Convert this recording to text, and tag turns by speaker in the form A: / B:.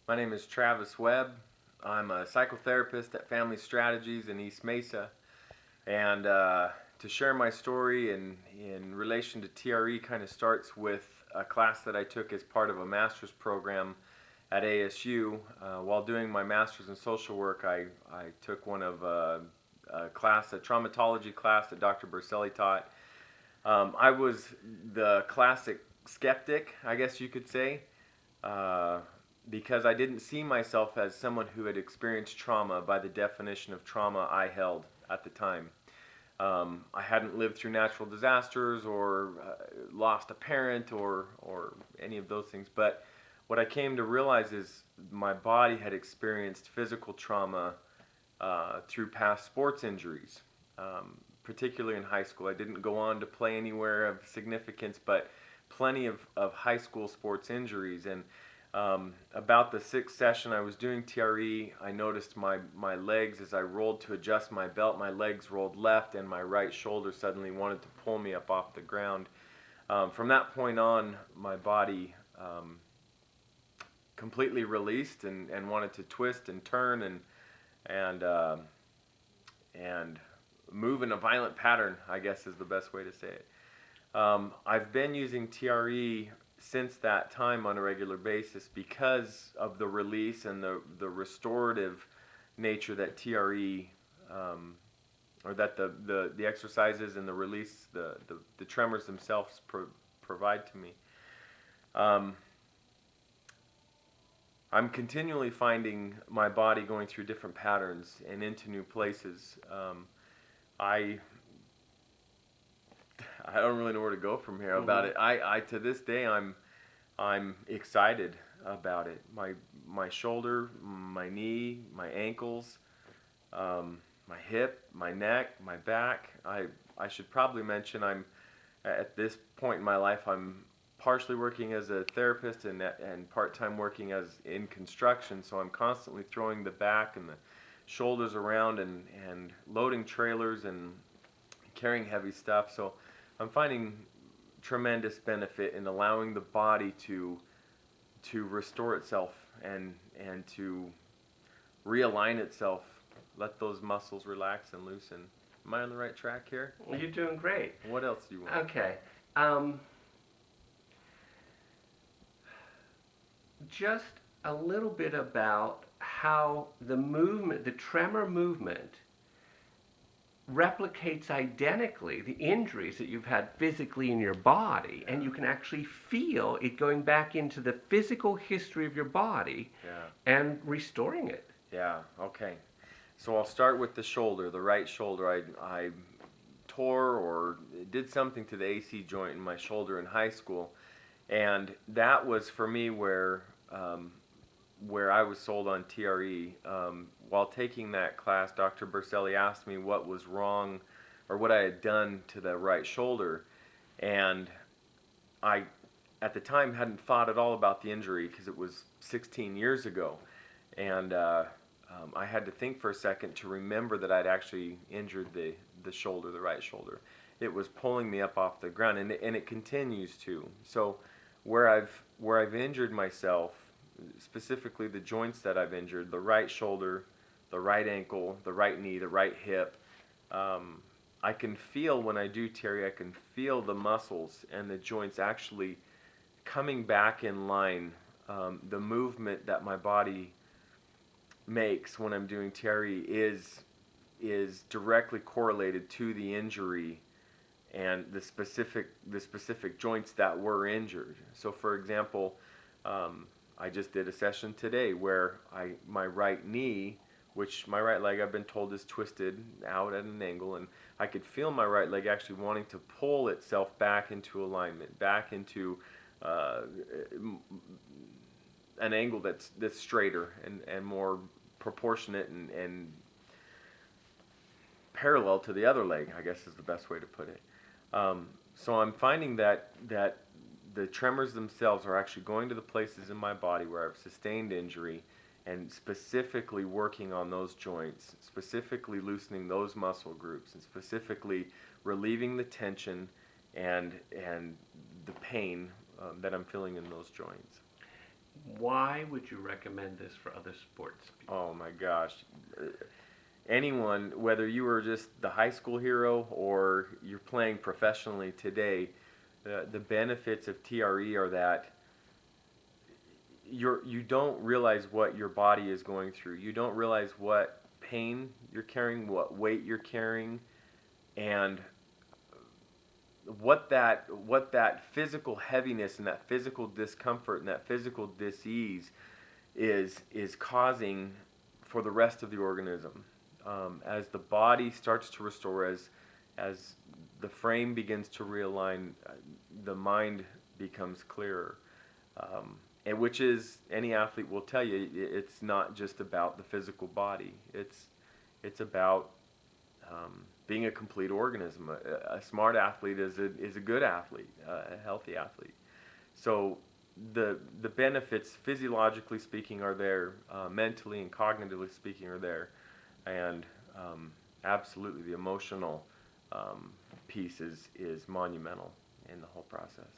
A: My name is Travis Webb. I'm a psychotherapist at Family Strategies in East Mesa. And to share my story in relation to TRE kind of starts with a class that I took as part of a master's program at ASU. While doing my master's in social work, I took one of a class, a traumatology class that Dr. Berceli taught. I was the classic skeptic, I guess you could say. Uh, because I didn't see myself as someone who had experienced trauma by the definition of trauma I held at the time. I hadn't lived through natural disasters or lost a parent or any of those things. But what I came to realize is my body had experienced physical trauma through past sports injuries, particularly in high school. I didn't go on to play anywhere of significance, but plenty of high school sports injuries. And about the sixth session I was doing TRE, I noticed my legs, as I rolled to adjust my belt, my legs rolled left and my right shoulder suddenly wanted to pull me up off the ground. From that point on, my body completely released and wanted to twist and turn and and move in a violent pattern, I guess is the best way to say it. I've been using TRE since that time on a regular basis because of the release and the restorative nature that TRE or that the exercises and the release, the tremors themselves provide to me. I'm continually finding my body going through different patterns and into new places. I I don't really know where to go from here about it. I to this day I'm excited about it. My shoulder, my knee, my ankles, my hip, my neck, my back. I should probably mention I'm at this point in my life I'm partially working as a therapist and part-time working as in construction, so I'm constantly throwing the back and the shoulders around and loading trailers and carrying heavy stuff. So I'm finding tremendous benefit in allowing the body to restore itself and to realign itself, let those muscles relax and loosen. Am I on the right track here?
B: You're doing great.
A: What else do you want?
B: Okay. Just a little bit about how the movement, the tremor movement, replicates identically the injuries that you've had physically in your body, and you can actually feel it going back into the physical history of your body and restoring it.
A: Yeah, okay. So I'll start with the shoulder, the right shoulder. I tore or did something to the AC joint in my shoulder in high school, and that was for me where I was sold on TRE. While taking that class, Dr. Berceli asked me what was wrong or what I had done to the right shoulder, and I at the time hadn't thought at all about the injury because it was 16 years ago, and I had to think for a second to remember that I'd actually injured the shoulder, the right shoulder. It was pulling me up off the ground, and it continues to. So where I've injured myself, specifically the joints that I've injured, the right shoulder, the right ankle, the right knee, the right hip, I can feel when I do TRE, I can feel the muscles and the joints actually coming back in line. The movement that my body makes when I'm doing TRE is directly correlated to the injury and the specific joints that were injured. So, for example, I just did a session today where my right knee, which my right leg I've been told is twisted out at an angle, and I could feel my right leg actually wanting to pull itself back into alignment, back into an angle that's straighter and more proportionate and parallel to the other leg, I guess is the best way to put it. So I'm finding that the tremors themselves are actually going to the places in my body where I've sustained injury and specifically working on those joints, specifically loosening those muscle groups, and specifically relieving the tension and the pain that I'm feeling in those joints.
B: Why would you recommend this for other sports people?
A: Oh my gosh. Anyone, whether you were just the high school hero or you're playing professionally today, the benefits of TRE are that you don't realize what your body is going through. You don't realize what pain you're carrying, what weight you're carrying, and what that physical heaviness and that physical discomfort and that physical dis-ease is causing for the rest of the organism. As the body starts to restore, as the frame begins to realign, the mind becomes clearer. And which is, any athlete will tell you, it's not just about the physical body. It's about being a complete organism. A smart athlete is a good athlete, a healthy athlete. So the benefits, physiologically speaking, are there. Mentally and cognitively speaking, are there, and absolutely the emotional piece is monumental in the whole process.